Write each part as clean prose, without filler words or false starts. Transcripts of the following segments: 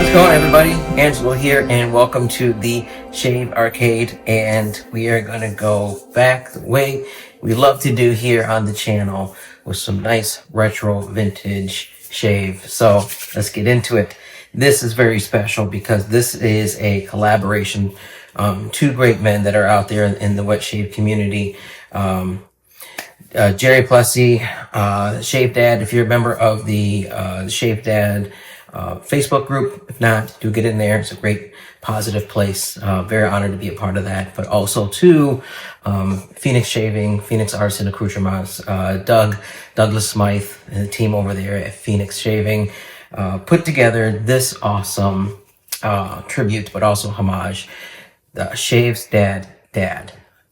How's it going, everybody? Angelo here, and welcome to the Shave Arcade. And we are going to go back the way we love to do here on the channel with some nice retro vintage shave. So let's get into it. This is very special because this is a collaboration. Two great men that are out there in the wet shave community. Jerry Plesi, Shave Dad. If you're a member of the Shave Dad Facebook group, if not, do get in there. It's a great positive place. Very honored to be a part of that. But also to Phoenix Shaving, Phoenix Arts and Accoutrements, Douglas Smythe and the team over there at Phoenix Shaving put together this awesome tribute, but also homage. The Shave's Dad.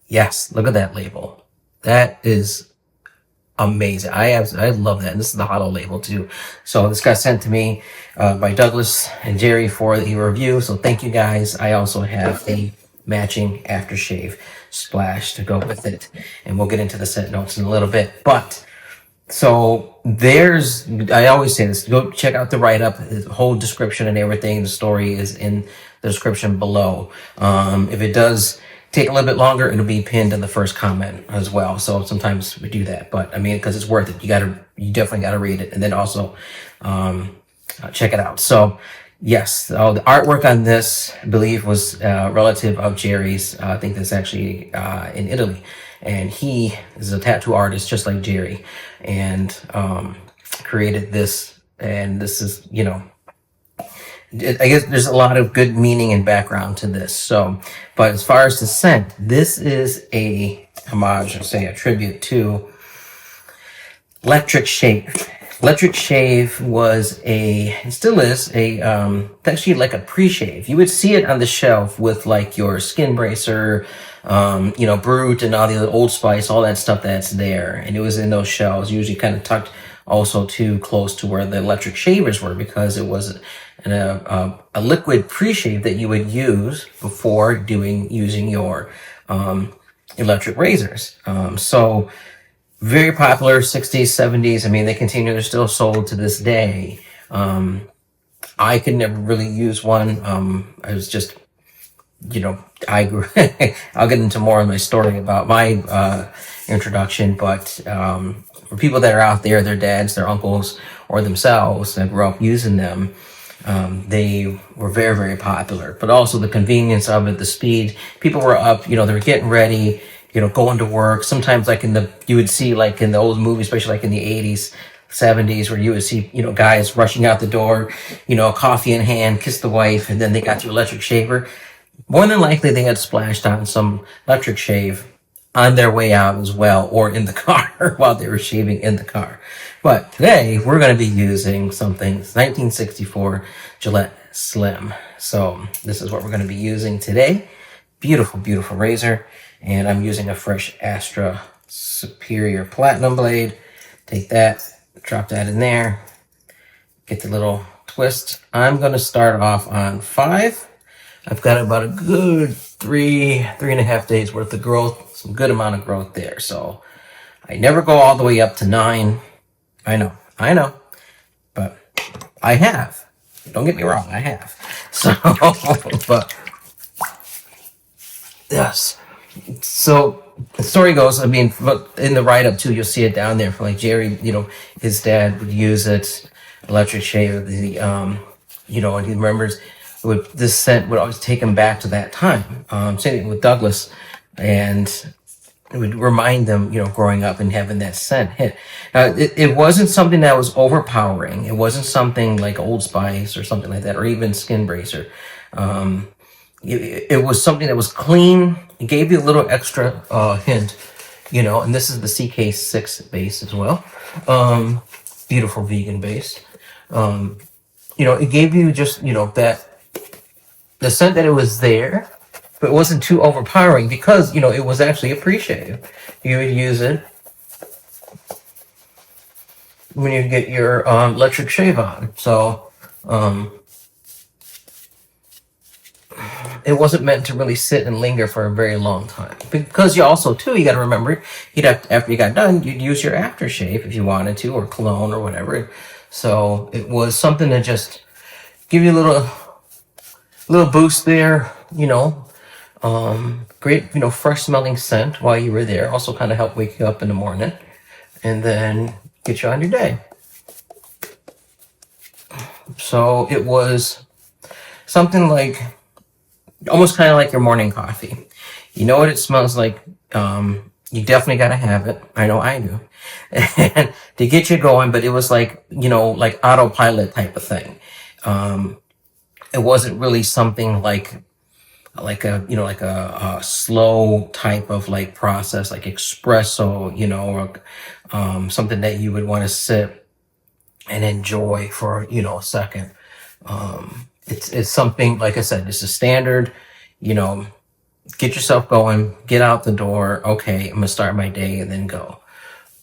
Yes, look at that label. That is amazing. I love that. And this is the hollow label too. So this got sent to me by Douglas and Jerry for the review. So thank you guys. I also have a matching aftershave splash to go with it. And we'll get into the set notes in a little bit. But so I always say this, go check out the write-up, the whole description and everything. The story is in the description below. If it does take a little bit longer, it'll be pinned in the first comment as well. So sometimes we do that, but I mean, because it's worth it. You definitely got to read it and then also check it out. So yes, the artwork on this, I believe, was relative of Jerry's. I think that's actually in Italy, and he is a tattoo artist just like Jerry, and created this. And this is, I guess there's a lot of good meaning and background to this. So, but as far as the scent, this is a homage, or say a tribute to Lectric Shave. Lectric Shave was it still is actually like a pre-shave. You would see it on the shelf with like your Skin Bracer, Brute and all the other Old Spice, all that stuff that's there. And it was in those shelves, usually kind of tucked also too close to where the electric shavers were, because it was a liquid pre-shave that you would use before using your electric razors. So very popular 60s, 70s. I mean, they're still sold to this day. I could never really use one. I was just, I grew, I'll get into more of my story about my introduction, but for people that are out there, their dads, their uncles, or themselves that grew up using them, they were very, very popular. But also the convenience of it, the speed. People were up, they were getting ready, going to work. Sometimes you would see like in the old movies, especially like in the 80s, 70s, where you would see, guys rushing out the door, coffee in hand, kiss the wife, and then they got the electric shaver. More than likely they had splashed on some electric shave on their way out as well, or in the car while they were shaving in the car. But today we're going to be using something 1964 Gillette Slim. So this is what we're going to be using today. Beautiful, beautiful razor. And I'm using a fresh Astra Superior Platinum blade. Take that, drop that in there, get the little twist. I'm going to start off on 5. I've got about a good 3.5 days worth of growth, some good amount of growth there. So I never go all the way up to 9. I know, but I have. Don't get me wrong, I have. So, but yes. So the story goes, in the write-up too, you'll see it down there for like Jerry, his dad would use it, electric shave, and he remembers this scent would always take him back to that time. Same thing with Douglas, and it would remind them, growing up and having that scent hit. It wasn't something that was overpowering. It wasn't something like Old Spice or something like that, or even Skin Bracer. It was something that was clean. It gave you a little extra hint, and this is the CK6 base as well. Beautiful vegan base. It gave you just, the scent that it was there, but it wasn't too overpowering because, it was actually a pre-shave. You would use it when you get your electric shave on. So, it wasn't meant to really sit and linger for a very long time. Because you also, too, you got to remember, after you got done, you'd use your aftershave if you wanted to, or cologne or whatever. So it was something to just give you a little little boost there, great, fresh smelling scent while you were there. Also kind of help wake you up in the morning and then get you on your day. So it was something like, almost kind of like your morning coffee. You know what it smells like. You definitely got to have it. I know I do. And to get you going, but it was like, like autopilot type of thing. It wasn't really something like a slow type of like process, like espresso, or something that you would want to sip and enjoy for, a second. It's something, like I said, it's a standard, get yourself going, get out the door. Okay, I'm gonna start my day and then go.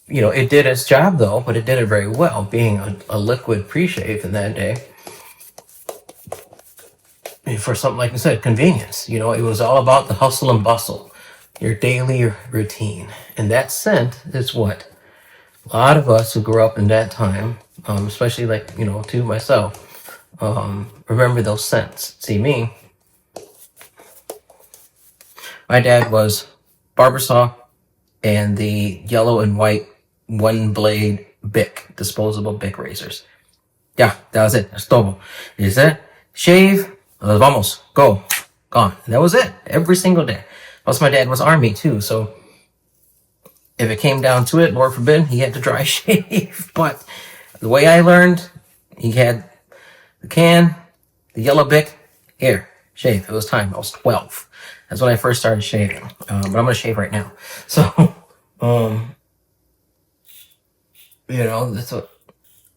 It did its job though, but it did it very well, being a liquid pre-shave in that day. And for something, like I said, convenience. It was all about the hustle and bustle, your daily routine. And that scent is what a lot of us who grew up in that time, especially like, to myself, remember those scents. See, my dad was barber saw and the yellow and white one blade Bic, disposable Bic razors. Yeah, that was it. That's todo. Is it? Shave. Vamos. Go. Gone. And that was it. Every single day. Plus, my dad was Army too, so if it came down to it, Lord forbid, he had to dry shave. But the way I learned, he had the can, the yellow Bic, here, shave. It was time. I was 12. That's when I first started shaving. But I'm going to shave right now. So, that's what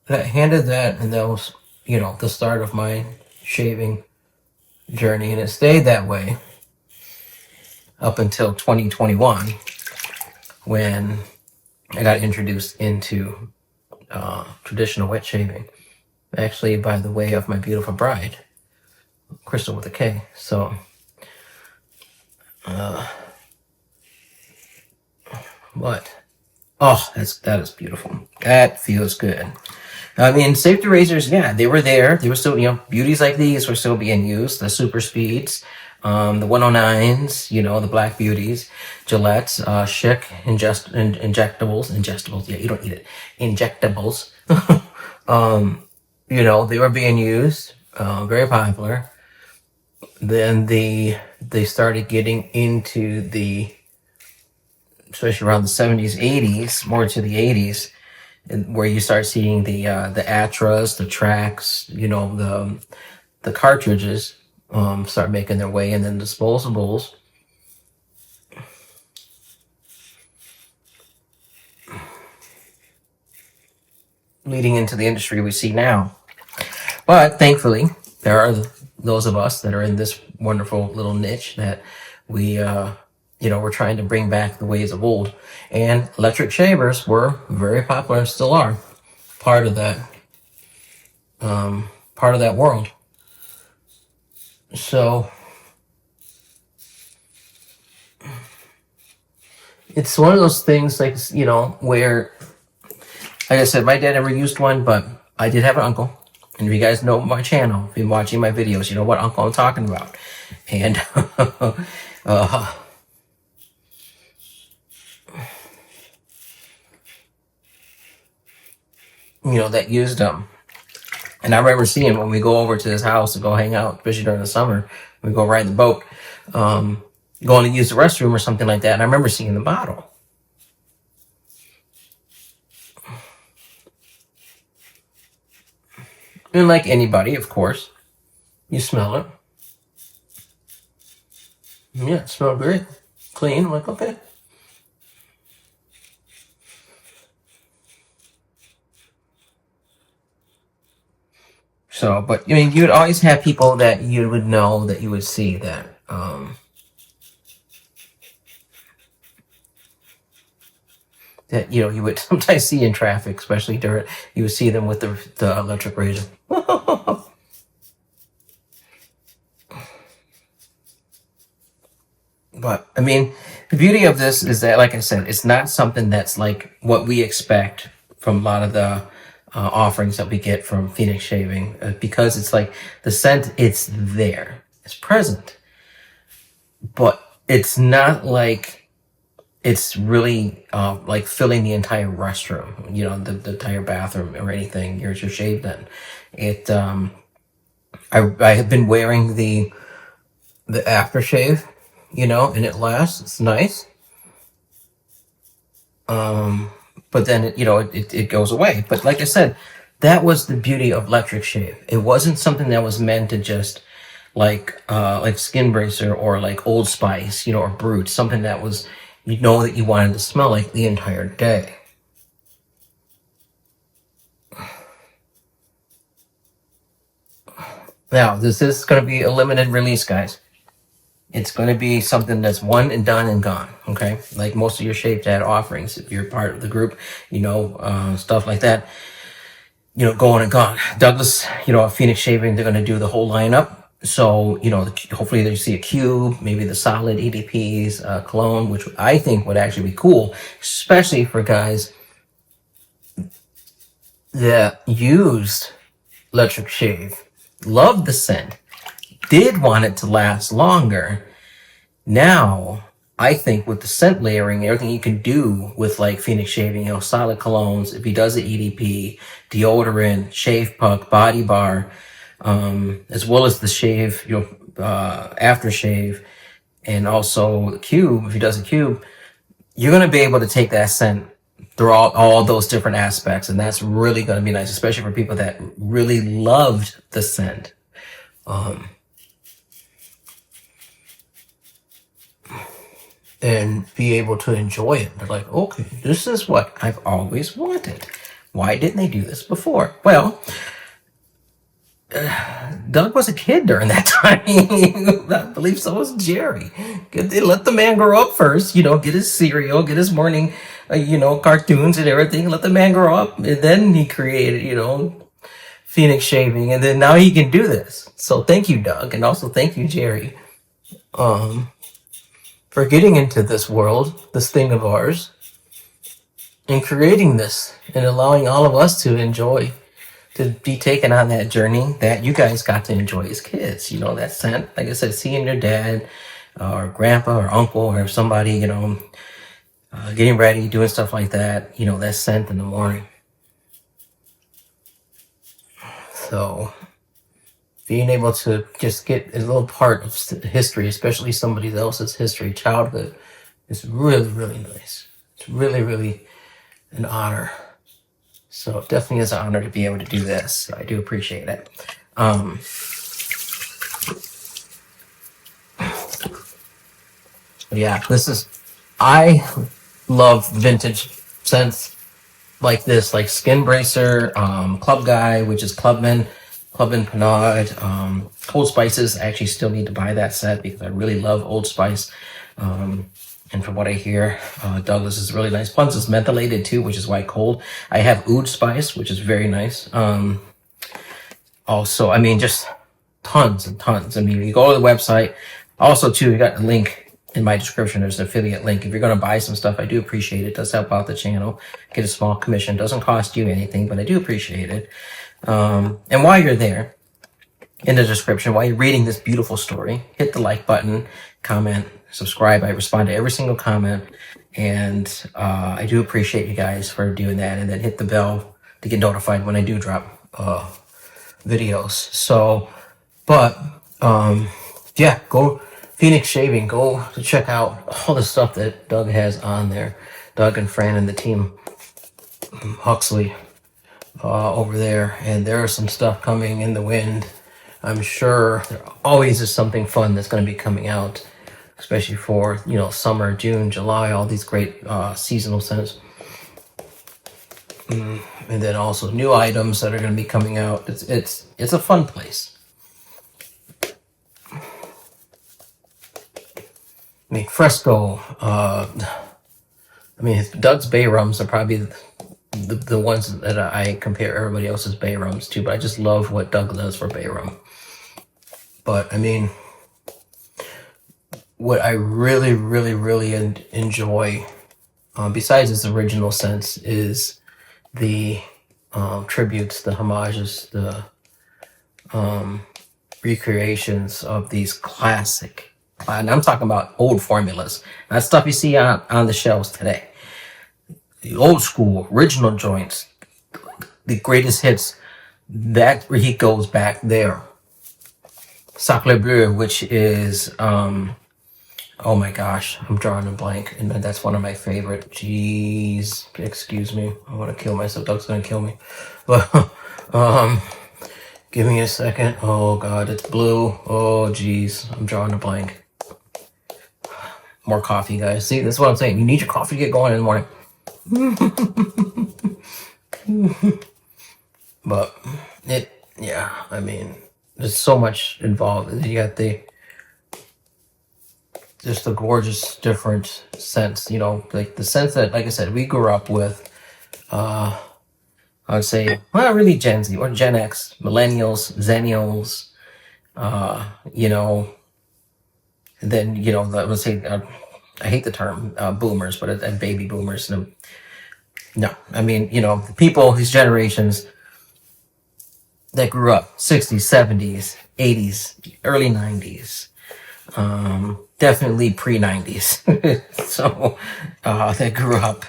that handed that, and that was, the start of my shaving journey. And it stayed that way up until 2021 when I got introduced into traditional wet shaving. Actually, by the way of my beautiful bride, Crystal with a K. So, but that is beautiful. That feels good. I mean, safety razors, yeah, they were there. They were still, beauties like these were still being used. The super speeds, the 109s, the black beauties, Gillette's, Schick, ingestibles. Yeah, you don't eat it. Injectables. They were being used, very popular. Then they started getting into especially around the 70s, 80s, more to the 80s, where you start seeing the Atras, the tracks, the cartridges start making their way, and then disposables. Leading into the industry we see now. But thankfully, there are those of us that are in this wonderful little niche that we're trying to bring back the ways of old. And electric shavers were very popular and still are part of that world. So it's one of those things, like, where, like I said, my dad never used one, but I did have an uncle. And if you guys know my channel, if you've been watching my videos, you know what uncle I'm talking about. And that used them. And I remember seeing when we go over to his house to go hang out, especially during the summer, we go ride the boat, going to use the restroom or something like that. And I remember seeing the bottle. And like anybody, of course, you smell it. Yeah, it smelled great. Clean. I'm like, okay. So, but I mean, you would always have people that you would know, that you would see that that you would sometimes see in traffic, especially during, you would see them with the electric razor. But I mean, the beauty of this is that, like I said, it's not something that's like what we expect from a lot of the offerings that we get from Phoenix Shaving, because it's like the scent, it's there. is present, but it's not like it's really like filling the entire restroom, you know, the entire bathroom or anything. You're shaved then. It I have been wearing the aftershave, you know, and it lasts. It's nice. But then it goes away. But like I said, that was the beauty of Lectric Shave. It wasn't something that was meant to just like Skin Bracer or like Old Spice, you know, or Brute, something that was, you know, that you wanted to smell like the entire day. Now, this is going to be a limited release, guys. It's going to be something that's one and done and gone, okay? Like most of your Shave Dad offerings, if you're part of the group, you know, stuff like that, you know, going and gone. Douglas, you know, Phoenix Shaving, they're going to do the whole lineup. So, you know, hopefully you see a cube, maybe the solid EDPs, cologne, which I think would actually be cool, especially for guys that used Lectric Shave, loved the scent, did want it to last longer. Now, I think with the scent layering, everything you can do with like Phoenix Shaving, you know, solid colognes, if he does the EDP, deodorant, shave puck, body bar, as well as the shave, you know, aftershave, and also the cube, if he does a cube, you're going to be able to take that scent through all those different aspects. And that's really going to be nice, especially for people that really loved the scent. And be able to enjoy it. They're like, okay, this is what I've always wanted. Why didn't they do this before? Well, Doug was a kid during that time. I believe so was Jerry. Let the man grow up first, you know, get his cereal, get his morning, you know, cartoons and everything. Let the man grow up. And then he created, you know, Phoenix Shaving. And then now he can do this. So thank you, Doug. And also thank you, Jerry. For getting into this world, this thing of ours, and creating this and allowing all of us to enjoy, to be taken on that journey that you guys got to enjoy as kids. You know, that scent, like I said, seeing your dad or grandpa or uncle or somebody, you know, getting ready, doing stuff like that, you know, that scent in the morning. So being able to just get a little part of history, especially somebody else's history, childhood, is really, really nice. It's really, really an honor. So it definitely is an honor to be able to do this. So I do appreciate it. Yeah, I love vintage scents like this, like Skin Bracer, Club Guy, which is Clubman Panade, Old Spices. I actually still need to buy that set because I really love Old Spice. And from what I hear, Douglas is really nice. Plus, it's mentholated too, which is why cold. I have Oud Spice, which is very nice. Also, I mean, just tons and tons. I mean, you go to the website. Also, too, you got the link in my description. There's an affiliate link. If you're going to buy some stuff, I do appreciate it. It does help out the channel. Get a small commission. Doesn't cost you anything, but I do appreciate it. And while you're there, in the description, while you're reading this beautiful story, hit the like button, comment, subscribe. I respond to every single comment. And I do appreciate you guys for doing that. And then hit the bell to get notified when I do drop videos. So, but yeah, go Phoenix Shaving. Go to check out all the stuff that Doug has on there. Doug and Fran and the team, Huxley, over there. And there is some stuff coming in the wind. I'm sure there always is something fun that's going to be coming out, especially for, you know, summer, June, July, all these great seasonal scents. And then also new items that are going to be coming out. It's a fun place. I mean, Fresco. I mean, Doug's Bay Rums are probably the ones that I compare everybody else's Bay Rums to, but I just love what Doug does for Bay Rum. But I mean, what I really, really, really enjoy, besides its original scents, is the tributes, the homages, the recreations of these classic, and I'm talking about old formulas, not stuff you see on the shelves today. The old school, original joints, the greatest hits, that he goes back there. Sacre Bleu, which is, oh my gosh, I'm drawing a blank, and that's one of my favorite. Jeez, excuse me, I want to kill myself. Doug's gonna kill me. But give me a second. Oh god, it's blue. Oh jeez, I'm drawing a blank. More coffee, guys. See, this is what I'm saying. You need your coffee to get going in the morning. But yeah, I mean, there's so much involved. You got just a gorgeous different sense, like the sense that, like I said, we grew up with. I would say, well, really Gen Z or Gen X, millennials, zennials, and then, I would say, I hate the term boomers, but and baby boomers. No, I mean, the people, these generations that grew up 60s, 70s, 80s, early 90s, definitely pre-90s. So they grew up.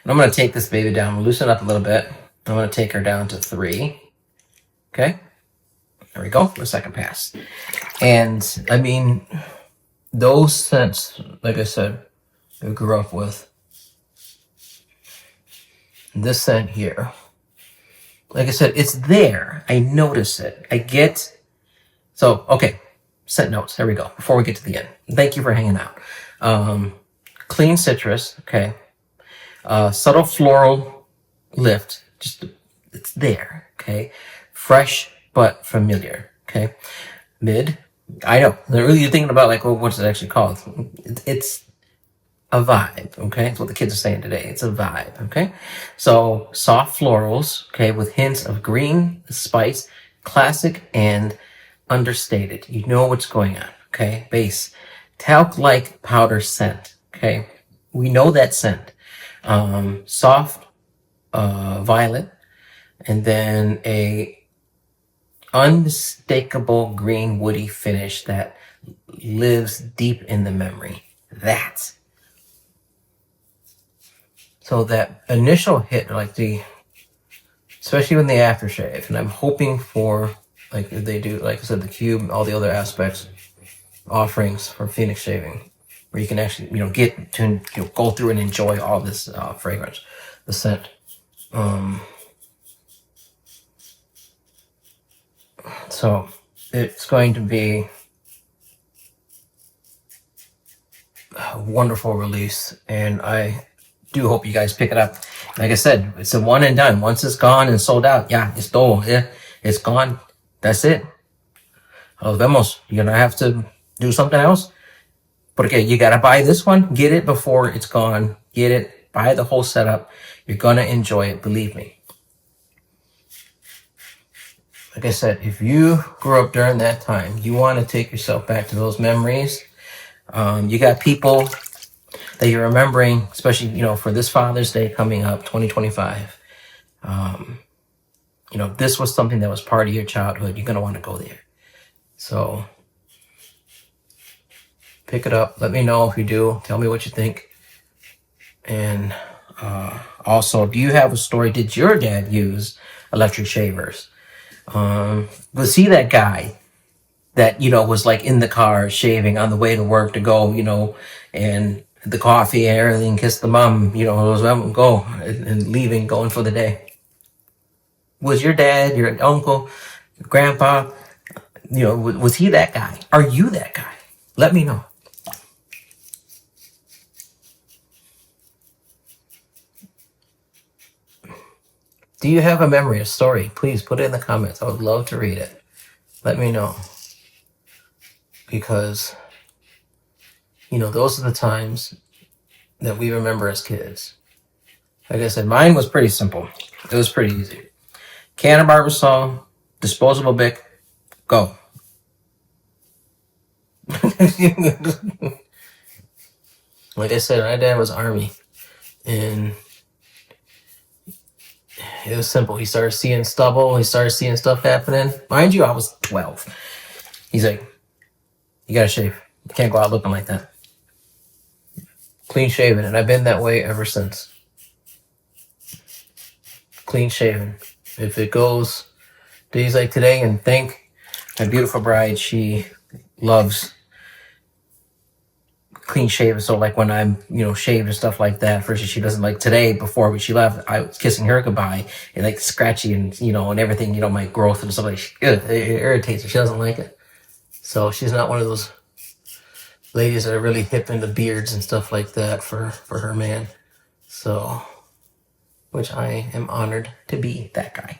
And I'm going to take this baby down, loosen it up a little bit. I'm going to take her down to 3. Okay. There we go. For a second pass. And I mean, those scents, like I said, I grew up with. This scent here, like I said, it's there. I notice it. So, okay. Scent notes. There we go. Before we get to the end. Thank you for hanging out. Clean citrus. Okay. Subtle floral lift. It's there. Okay. Fresh but familiar. Okay. Mid. I know. Really, you're thinking about like, well, what's it actually called? It's a vibe. Okay. That's what the kids are saying today. It's a vibe. Okay. So soft florals. Okay. With hints of green, spice, classic, and understated. You know what's going on. Okay. Base. Talc-like powder scent. Okay. We know that scent. Soft violet, and then a unmistakable green woody finish that lives deep in the memory. So that initial hit, like especially when the aftershave, and I'm hoping for, like they do, like I said, the cube, all the other aspects, offerings for Phoenix Shaving, where you can actually, get to go through and enjoy all this fragrance, the scent. So it's going to be a wonderful release, and I do hope you guys pick it up. Like I said, it's a one and done. Once it's gone and sold out, yeah, it's todo. Yeah, it's gone. That's it. Nos vemos. You're gonna have to do something else. Porque you gotta buy this one. Get it before it's gone. Get it. Buy the whole setup. You're gonna enjoy it. Believe me. Like I said, if you grew up during that time, you want to take yourself back to those memories. You got people that you're remembering, especially, for this Father's Day coming up, 2025. This was something that was part of your childhood. You're going to want to go there. So pick it up. Let me know if you do. Tell me what you think. And also, do you have a story? Did your dad use electric shavers? Was he that guy that, was like in the car shaving on the way to work to go, and the coffee and everything, kiss the mom, was go and leaving, going for the day? Was your dad, your uncle, your grandpa, was he that guy? Are you that guy? Let me know. Do you have a memory, a story? Please put it in the comments. I would love to read it. Let me know. Because, those are the times that we remember as kids. Like I said, mine was pretty simple. It was pretty easy. Can of Barbasol, disposable Bic, go. Like I said, my dad was Army. And it was simple. He started seeing stubble. He started seeing stuff happening. Mind you, I was 12. He's like, you gotta shave. You can't go out looking like that. Clean shaven, and I've been that way ever since. Clean shaven. If it goes days like today, and thank my beautiful bride, she loves clean shaven. So like when I'm, shaved and stuff like that, first she doesn't like today. Before she left, I was kissing her goodbye, and like scratchy and and everything, my growth and stuff like it irritates her. She doesn't like it. So she's not one of those ladies that are really hip into beards and stuff like that for her man. So, which I am honored to be that guy.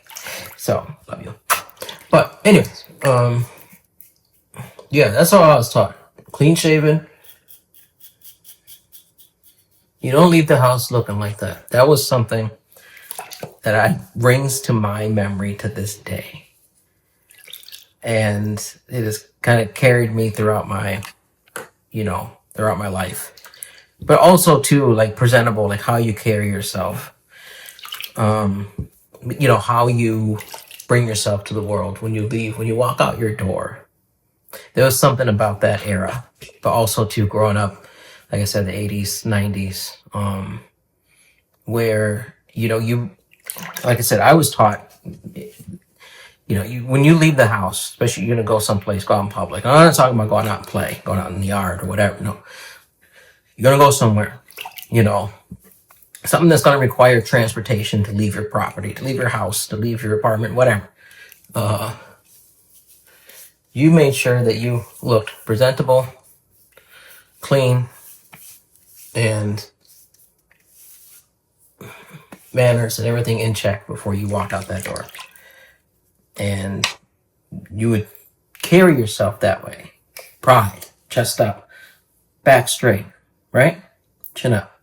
So, love you. But anyways, yeah, that's all I was taught. Clean shaven. You don't leave the house looking like that. That was something that rings to my memory to this day. And it has kind of carried me throughout my life. But also too, like presentable, like how you carry yourself. How you bring yourself to the world when you leave, when you walk out your door. There was something about that era. But also too, growing up, like I said, the 80s, 90s, where, like I said, I was taught, when you leave the house, especially you're going to go someplace, go out in public. I'm not talking about going out and play, going out in the yard or whatever. No. You're going to go somewhere, something that's going to require transportation to leave your property, to leave your house, to leave your apartment, whatever. You made sure that you looked presentable, clean, and manners and everything in check before you walked out that door. And you would carry yourself that way. Pride, chest up, back straight, right? Chin up.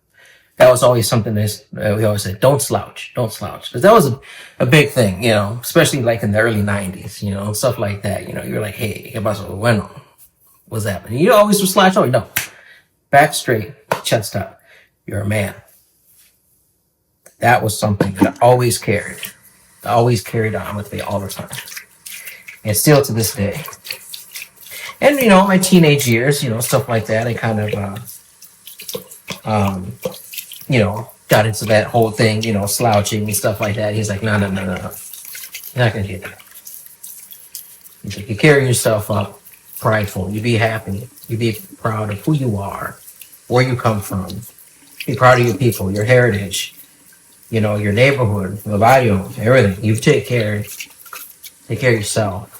That was always something that we always said, don't slouch. Because that was a big thing, especially like in the early 90s, stuff like that. You're like, hey, ¿qué pasó? Bueno, what's happening? You always would slouch. Oh, no. Back straight, chest up. You're a man. That was something that I always carried. I always carried on with me all the time. And still to this day. And, my teenage years, stuff like that, I kind of, got into that whole thing, slouching and stuff like that. He's like, no. You're not going to do that. He's like, you carry yourself up prideful. You be happy. You be proud of who you are, where you come from. Be proud of your people, your heritage, your neighborhood, your barrio, everything. You take care of yourself.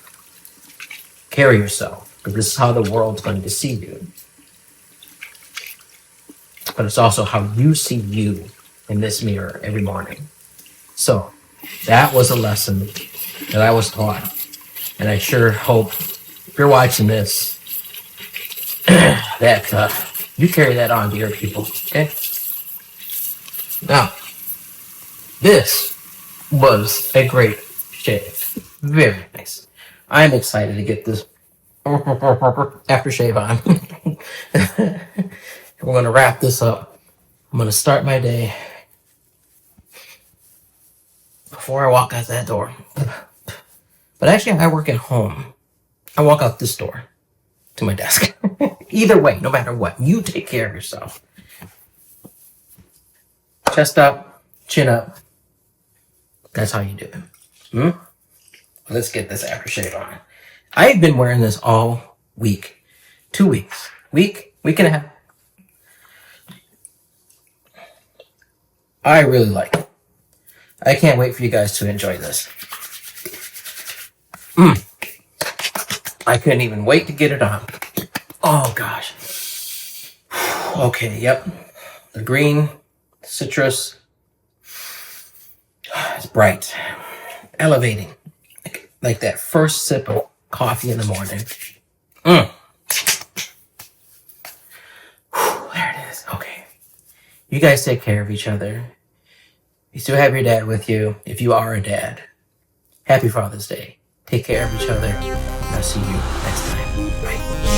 Carry yourself, because this is how the world's going to see you. But it's also how you see you in this mirror every morning. So that was a lesson that I was taught. And I sure hope if you're watching this, that you carry that on to your people. Okay? Now, this was a great shave. Very nice. I'm excited to get this aftershave on. We're going to wrap this up. I'm going to start my day before I walk out that door. But actually, I work at home. I walk out this door to my desk. Either way, no matter what, you take care of yourself. Chest up, chin up. That's how you do it. Let's get this aftershave on. I've been wearing this all week. 2 weeks. Week and a half. I really like it. I can't wait for you guys to enjoy this. I couldn't even wait to get it on. Oh, gosh. Okay, yep. The green, citrus. It's bright. Elevating. Like that first sip of coffee in the morning. There it is. Okay. You guys take care of each other. You still have your dad with you, if you are a dad. Happy Father's Day. Take care of each other. I'll see you next time. Bye.